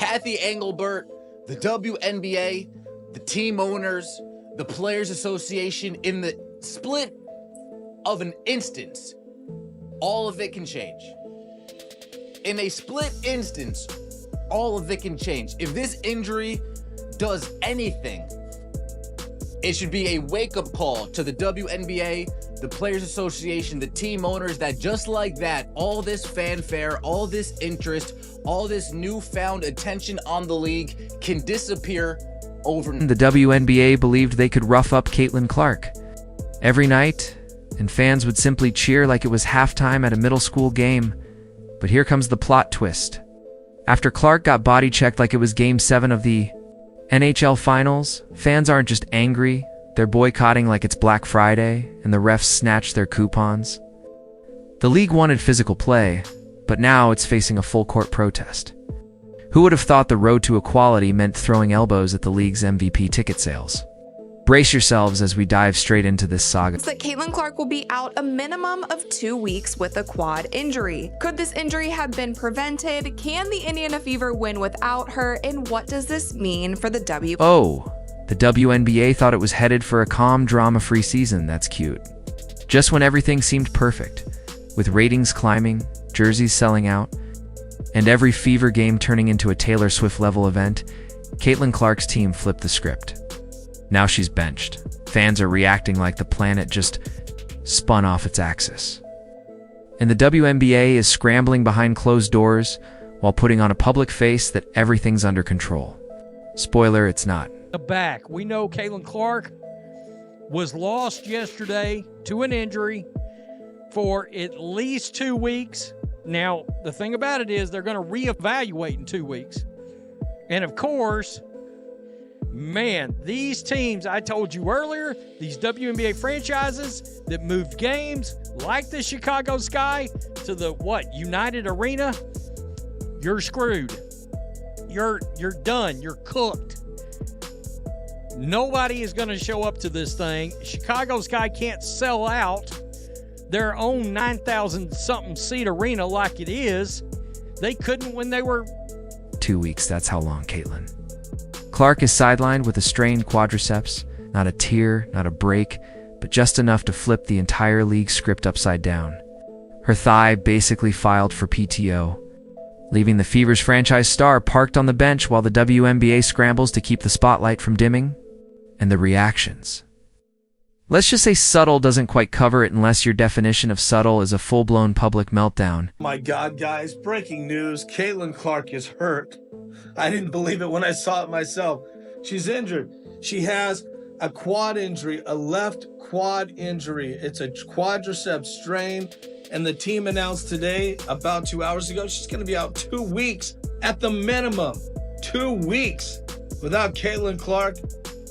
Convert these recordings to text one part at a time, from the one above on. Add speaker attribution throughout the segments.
Speaker 1: Kathy Engelbert, the WNBA, the team owners, the Players Association, in the split of an instance, all of it can change. In a split instance, all of it can change. If this injury does anything, it should be a wake-up call to the WNBA, the Players Association, the team owners, that just like that, all this fanfare, all this interest, all this newfound attention on the league can disappear overnight.
Speaker 2: The WNBA believed they could rough up Caitlin Clark every night, and fans would simply cheer like it was halftime at a middle school game. But here comes the plot twist. After Clark got body-checked like it was Game 7 of the NHL Finals, fans aren't just angry, they're boycotting like it's Black Friday, and the refs snatched their coupons. The league wanted physical play, but now it's facing a full-court protest. Who would have thought the road to equality meant throwing elbows at the league's MVP ticket sales? Brace yourselves as we dive straight into this saga.
Speaker 3: That Caitlin Clark will be out a minimum of 2 weeks with a quad injury. Could this injury have been prevented? Can the Indiana Fever win without her? And what does this mean for the
Speaker 2: The WNBA thought it was headed for a calm, drama-free season. That's cute. Just when everything seemed perfect, with ratings climbing, jerseys selling out, and every Fever game turning into a Taylor Swift-level event, Caitlin Clark's team flipped the script. Now she's benched. Fans are reacting like the planet just spun off its axis. And the WNBA is scrambling behind closed doors while putting on a public face that everything's under control. Spoiler, it's not.
Speaker 4: Back. We know Caitlin Clark was lost yesterday to an injury for at least 2 weeks. Now, the thing about it is they're going to reevaluate in 2 weeks. And of course, man, these teams, I told you earlier, these WNBA franchises that moved games like the Chicago Sky to the, United Arena, you're screwed. You're done. You're cooked. Nobody is going to show up to this thing. Chicago Sky can't sell out their own 9,000-something seat arena like it is. They couldn't when they were...
Speaker 2: 2 weeks, that's how long, Caitlin. Clark is sidelined with a strained quadriceps, not a tear, not a break, but just enough to flip the entire league script upside down. Her thigh basically filed for PTO, leaving the Fever's franchise star parked on the bench while the WNBA scrambles to keep the spotlight from dimming. And the reactions. Let's just say subtle doesn't quite cover it unless your definition of subtle is a full-blown public meltdown.
Speaker 5: My God, guys, breaking news. Caitlin Clark is hurt. I didn't believe it when I saw it myself. She's injured. She has a quad injury, a left quad injury. It's a quadriceps strain. And the team announced today, about 2 hours ago, she's going to be out 2 weeks at the minimum. 2 weeks without Caitlin Clark.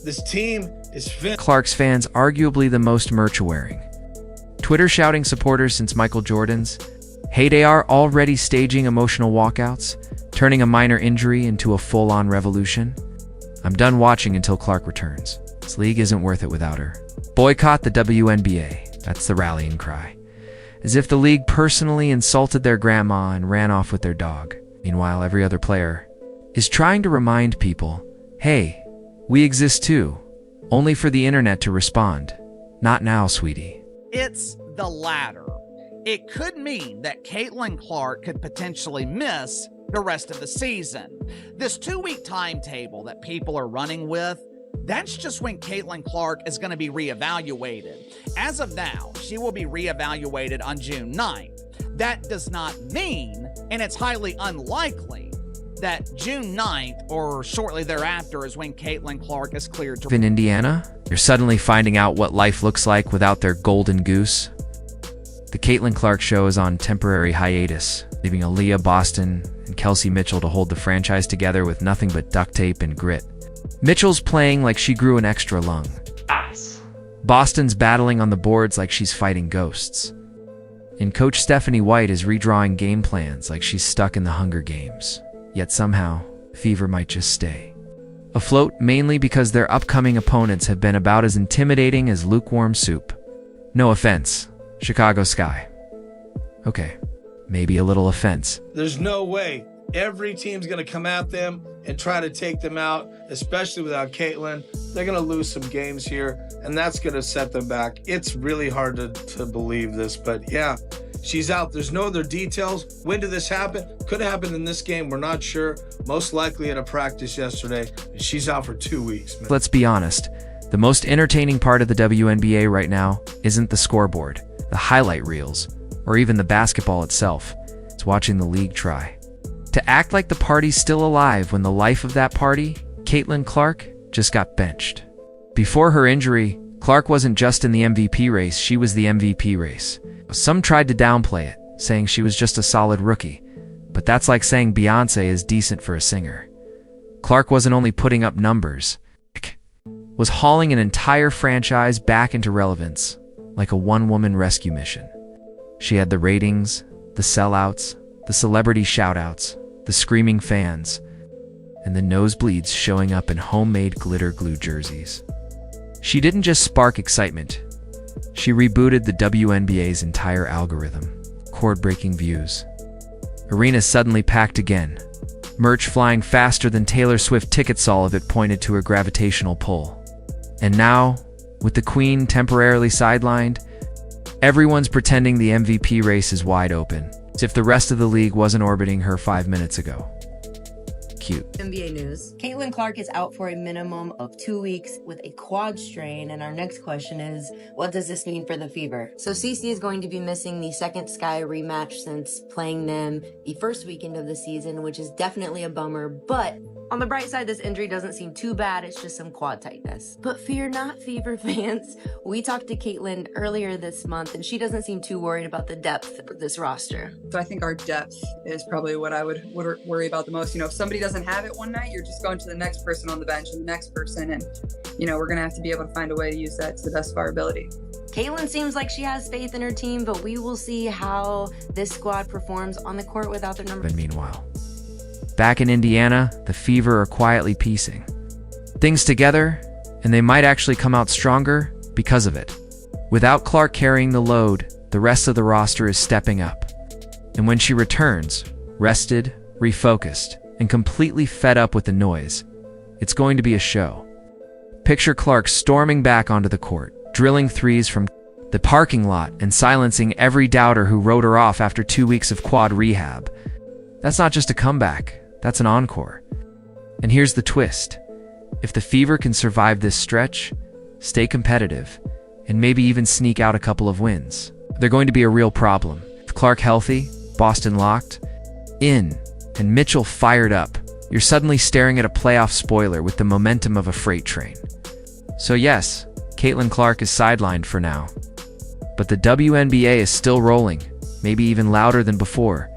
Speaker 5: This team is finished.
Speaker 2: Clark's fans arguably the most merch-wearing. Twitter shouting supporters since Michael Jordan's heyday are already staging emotional walkouts, turning a minor injury into a full-on revolution. I'm done watching until Clark returns. This league isn't worth it without her. Boycott the WNBA. That's the rallying cry. As if the league personally insulted their grandma and ran off with their dog. Meanwhile, every other player is trying to remind people, hey, we exist too, only for the internet to respond. Not now, sweetie.
Speaker 6: It's the latter. It could mean that Caitlin Clark could potentially miss the rest of the season. This 2-week timetable that people are running with, that's just when Caitlin Clark is going to be reevaluated. As of now, she will be reevaluated on June 9th. That does not mean, and it's highly unlikely, that June 9th or shortly thereafter is when Caitlin Clark is cleared to...
Speaker 2: In Indiana, you're suddenly finding out what life looks like without their golden goose. The Caitlin Clark show is on temporary hiatus, leaving Aaliyah Boston and Kelsey Mitchell to hold the franchise together with nothing but duct tape and grit. Mitchell's playing like she grew an extra lung. Boston's battling on the boards like she's fighting ghosts. And Coach Stephanie White is redrawing game plans like she's stuck in the Hunger Games. Yet somehow, Fever might just stay afloat, mainly because their upcoming opponents have been about as intimidating as lukewarm soup. No offense, Chicago Sky. Okay, maybe a little offense.
Speaker 5: There's no way Every team's going to come at them and try to take them out, especially without Caitlin. They're going to lose some games here, and that's going to set them back. It's really hard to believe this, but yeah, she's out. There's no other details. When did this happen? Could have happened in this game. We're not sure. Most likely at a practice yesterday. She's out for 2 weeks, man.
Speaker 2: Let's be honest. The most entertaining part of the WNBA right now isn't the scoreboard, the highlight reels, or even the basketball itself. It's watching the league try to act like the party's still alive when the life of that party, Caitlin Clark, just got benched. Before her injury, Clark wasn't just in the MVP race, she was the MVP race. Some tried to downplay it, saying she was just a solid rookie, but that's like saying Beyonce is decent for a singer. Clark wasn't only putting up numbers, was hauling an entire franchise back into relevance, like a one-woman rescue mission. She had the ratings, the sellouts, the celebrity shoutouts, the screaming fans, and the nosebleeds showing up in homemade glitter glue jerseys. She didn't just spark excitement. She rebooted the WNBA's entire algorithm. Chord-breaking views. Arenas suddenly packed again. Merch flying faster than Taylor Swift tickets, all of it pointed to a gravitational pull. And now, with the Queen temporarily sidelined, everyone's pretending the MVP race is wide open, as if the rest of the league wasn't orbiting her 5 minutes ago. Cute.
Speaker 7: NBA news. Caitlin Clark is out for a minimum of 2 weeks with a quad strain, and our next question is, what does this mean for the Fever? So Cece is going to be missing the second Sky rematch since playing them the first weekend of the season, which is definitely a bummer, but on the bright side, this injury doesn't seem too bad. It's just some quad tightness. But fear not, Fever fans. We talked to Caitlin earlier this month, and she doesn't seem too worried about the depth of this roster.
Speaker 8: So I think our depth is probably what I would worry about the most. You know, if somebody doesn't have it one night, you're just going to the next person on the bench and the next person. And, you know, we're going to have to be able to find a way to use that to the best of our ability.
Speaker 7: Caitlin seems like she has faith in her team, but we will see how this squad performs on the court without their number.
Speaker 2: But meanwhile, back in Indiana, the Fever are quietly piecing things together, and they might actually come out stronger because of it. Without Clark carrying the load, the rest of the roster is stepping up. And when she returns, rested, refocused, and completely fed up with the noise, it's going to be a show. Picture Clark storming back onto the court, drilling threes from the parking lot and silencing every doubter who wrote her off after 2 weeks of quad rehab. That's not just a comeback. That's an encore. And here's the twist. If the Fever can survive this stretch, stay competitive, and maybe even sneak out a couple of wins, they're going to be a real problem. With Clark healthy, Boston locked in, and Mitchell fired up, you're suddenly staring at a playoff spoiler with the momentum of a freight train. So yes, Caitlin Clark is sidelined for now. But the WNBA is still rolling, maybe even louder than before,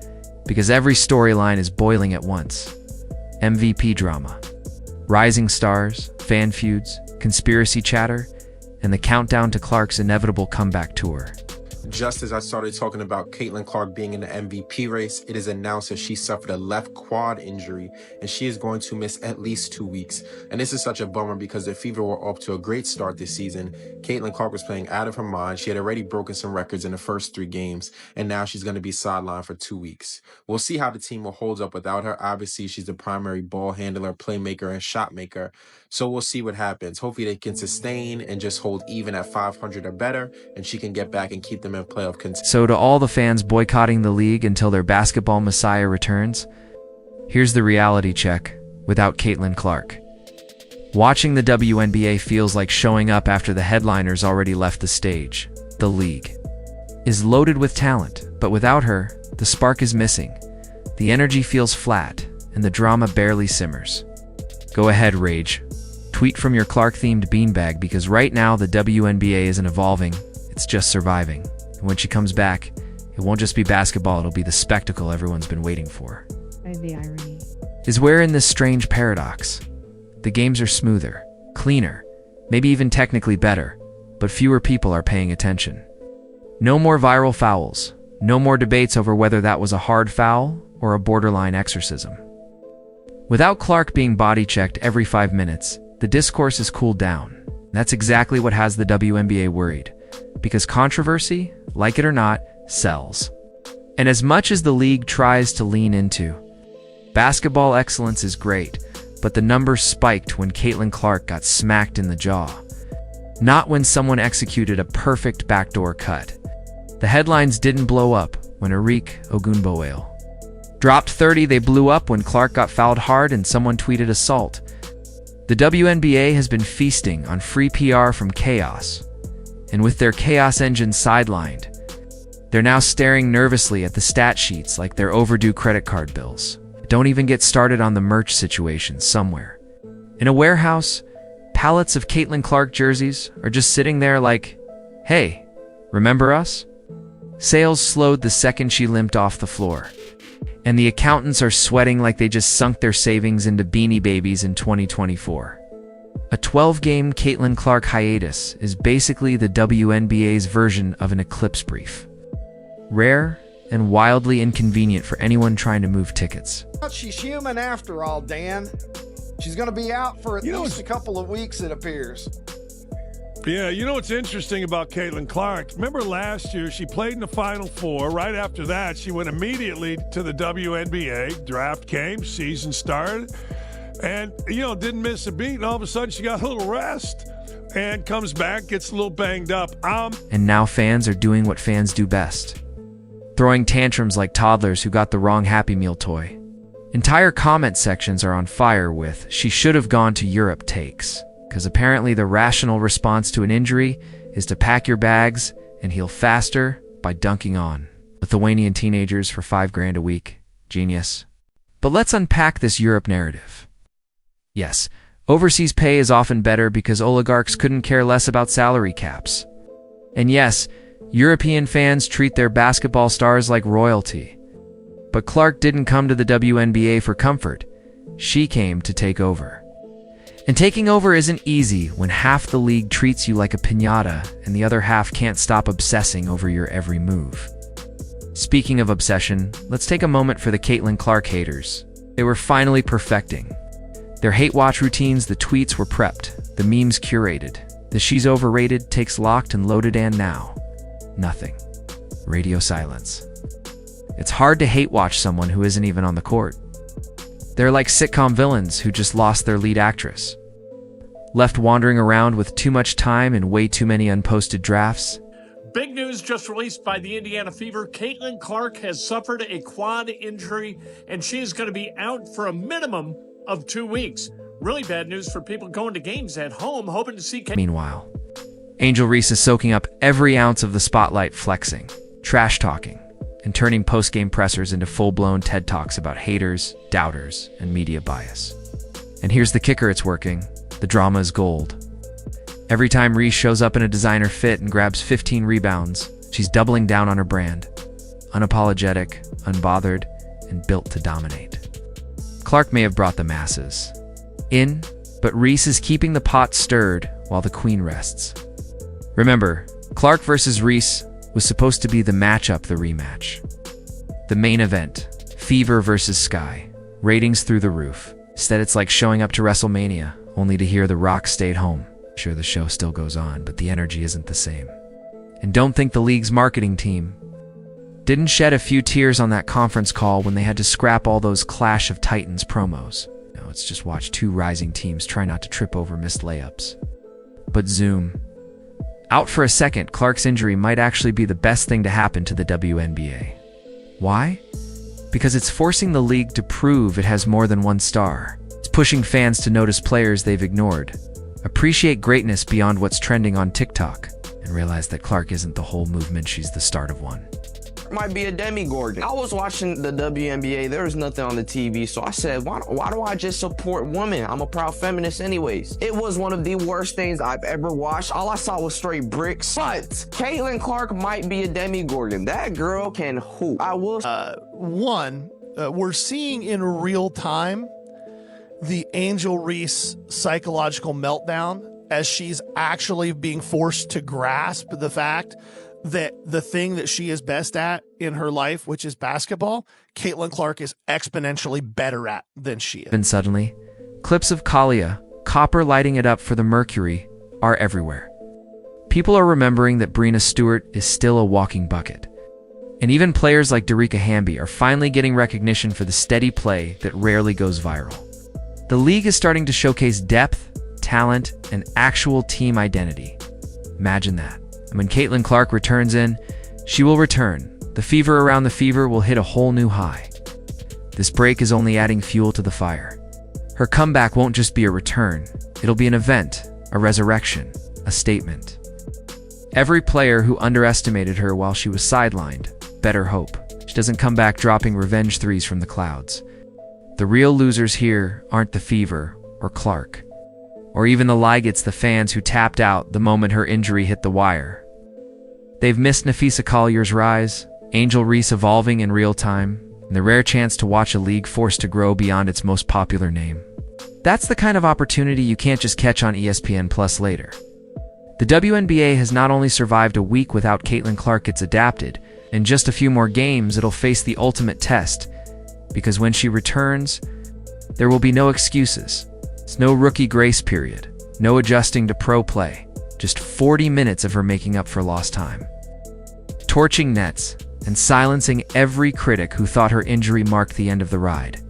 Speaker 2: because every storyline is boiling at once. MVP drama, rising stars, fan feuds, conspiracy chatter, and the countdown to Clark's inevitable comeback tour.
Speaker 9: Just as I started talking about Caitlin Clark being in the MVP race, it is announced that she suffered a left quad injury and she is going to miss at least 2 weeks. And this is such a bummer because the Fever were off to a great start this season. Caitlin Clark was playing out of her mind. She had already broken some records in the first 3 games, and now she's going to be sidelined for 2 weeks. We'll see how the team will hold up without her. Obviously, she's the primary ball handler, playmaker, and shot maker. So we'll see what happens. Hopefully they can sustain and just hold even at 500 or better, and she can get back and keep them in playoff contention.
Speaker 2: So to all the fans boycotting the league until their basketball messiah returns, here's the reality check without Caitlin Clark. Watching the WNBA feels like showing up after the headliners already left the stage. The league is loaded with talent, but without her, the spark is missing. The energy feels flat, and the drama barely simmers. Go ahead, Rage. Tweet from your Clark-themed beanbag, because right now the WNBA isn't evolving, it's just surviving. And when she comes back, it won't just be basketball, it'll be the spectacle everyone's been waiting for.
Speaker 10: The irony
Speaker 2: is we're in this strange paradox. The games are smoother, cleaner, maybe even technically better, but fewer people are paying attention. No more viral fouls, no more debates over whether that was a hard foul or a borderline exorcism. Without Clark being body-checked every 5 minutes, the discourse has cooled down. That's exactly what has the WNBA worried, because controversy, like it or not, sells. And as much as the league tries to lean into Basketball excellence is great, but the numbers spiked when Caitlin Clark got smacked in the jaw. Not when someone executed a perfect backdoor cut. The headlines didn't blow up when Arik Ogunbowale dropped 30. They blew up when Clark got fouled hard and someone tweeted assault. The WNBA has been feasting on free PR from chaos, and with their chaos engine sidelined, they're now staring nervously at the stat sheets like they're overdue credit card bills. Don't even get started on the merch situation somewhere. In a warehouse, pallets of Caitlin Clark jerseys are just sitting there like, hey, remember us? Sales slowed the second she limped off the floor, and the accountants are sweating like they just sunk their savings into Beanie Babies in 2024. A 12-game Caitlin Clark hiatus is basically the WNBA's version of an eclipse brief. Rare and wildly inconvenient for anyone trying to move tickets.
Speaker 10: She's human after all, Dan. She's going to be out for at least a couple of weeks, it appears.
Speaker 11: Yeah, you know what's interesting about Caitlin Clark? Remember last year, she played in the Final Four. Right after that, she went immediately to the WNBA. Draft came, season started, and, didn't miss a beat. And all of a sudden, she got a little rest and comes back, gets a little banged up.
Speaker 2: And now fans are doing what fans do best. Throwing tantrums like toddlers who got the wrong Happy Meal toy. Entire comment sections are on fire with, she should have gone to Europe takes. Because apparently the rational response to an injury is to pack your bags and heal faster by dunking on Lithuanian teenagers for $5,000 a week. Genius. But let's unpack this Europe narrative. Yes, overseas pay is often better because oligarchs couldn't care less about salary caps. And yes, European fans treat their basketball stars like royalty. But Clark didn't come to the WNBA for comfort. She came to take over. And taking over isn't easy when half the league treats you like a piñata and the other half can't stop obsessing over your every move. Speaking of obsession, let's take a moment for the Caitlin Clark haters. They were finally perfecting their hate watch routines. The tweets were prepped, the memes curated, the she's overrated takes locked and loaded, and now nothing. Radio silence. It's hard to hate watch someone who isn't even on the court. They're like sitcom villains who just lost their lead actress. Left wandering around with too much time and way too many unposted drafts.
Speaker 12: Big news just released by the Indiana Fever. Caitlin Clark has suffered a quad injury, and she is going to be out for a minimum of 2 weeks. Really bad news for people going to games at home, hoping to see
Speaker 2: Meanwhile, Angel Reese is soaking up every ounce of the spotlight, flexing, trash-talking, and turning post-game pressers into full-blown TED Talks about haters, doubters, and media bias. And here's the kicker, it's working. The drama is gold. Every time Reese shows up in a designer fit and grabs 15 rebounds, she's doubling down on her brand. Unapologetic, unbothered, and built to dominate. Clark may have brought the masses in, but Reese is keeping the pot stirred while the queen rests. Remember, Clark versus Reese was supposed to be the matchup, the rematch. The main event, Fever versus Sky, ratings through the roof. Instead, it's like showing up to WrestleMania, only to hear The Rock stayed home. Sure, the show still goes on, but the energy isn't the same. And don't think the league's marketing team didn't shed a few tears on that conference call when they had to scrap all those Clash of Titans promos. Now it's just watch two rising teams try not to trip over missed layups. But zoom out for a second. Clark's injury might actually be the best thing to happen to the WNBA. Why? Because it's forcing the league to prove it has more than one star. It's pushing fans to notice players they've ignored, appreciate greatness beyond what's trending on TikTok, and realize that Clark isn't the whole movement, she's the start of one.
Speaker 13: Might be a demigorgon. I was watching the WNBA. There was nothing on the TV, so I said, why do I just support women? I'm a proud feminist anyways. It was one of the worst things I've ever watched. All I saw was straight bricks. But Caitlin Clark might be a demigorgon. That girl can hoop. I will.
Speaker 14: We're seeing in real time the Angel Reese psychological meltdown as she's actually being forced to grasp the fact that the thing that she is best at in her life, which is basketball, Caitlin Clark is exponentially better at than she is.
Speaker 2: Then suddenly, clips of Kalia, copper lighting it up for the Mercury, are everywhere. People are remembering that Breena Stewart is still a walking bucket. And even players like Darica Hamby are finally getting recognition for the steady play that rarely goes viral. The league is starting to showcase depth, talent, and actual team identity. Imagine that. And when Caitlin Clark returns in, she will return. The fever around the fever will hit a whole new high. This break is only adding fuel to the fire. Her comeback won't just be a return. It'll be an event, a resurrection, a statement. Every player who underestimated her while she was sidelined better hope she doesn't come back dropping revenge threes from the clouds. The real losers here aren't the Fever or Clark, or even the Ligots, the fans who tapped out the moment her injury hit the wire. They've missed Nafisa Collier's rise, Angel Reese evolving in real time, and the rare chance to watch a league forced to grow beyond its most popular name. That's the kind of opportunity you can't just catch on ESPN Plus later. The WNBA has not only survived a week without Caitlin Clark, it's adapted. In just a few more games, it'll face the ultimate test, because when she returns, there will be no excuses. It's no rookie grace period, no adjusting to pro play, just 40 minutes of her making up for lost time. Torching nets and silencing every critic who thought her injury marked the end of the ride.